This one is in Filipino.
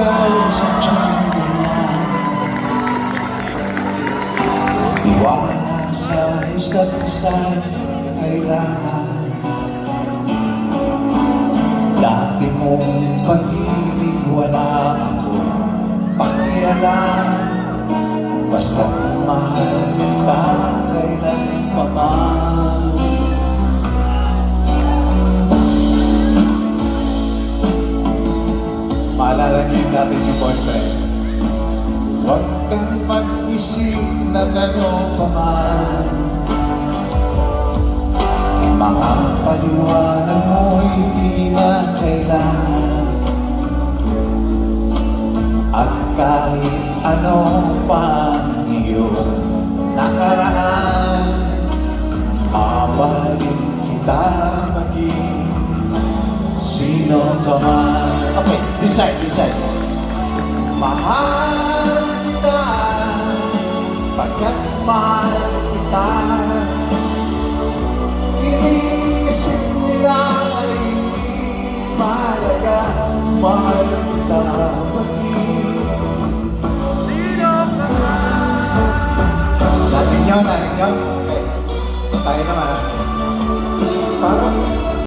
ikaw sa tiyan niya. Iwala sa isa't isa'y kailangan. Dati mong pag-ibig wala akong pakialam. Basta't mahal kita kailan pa man. Maalala niyo yung dati niyong boyfriend. Huwag kang mag-isip na ano pa man. Mga paliwanag mo'y di na kailangan. At kahit ano pa ang iyong nakaraan, mabalik kita maging sino ka man. Okay, decide. Mahal kita, pagkat mahal kita. Iniisip nila ay hindi mahalaga. Mahal kita maging sino ka man. Narinig nyo? Okay, tayo naman.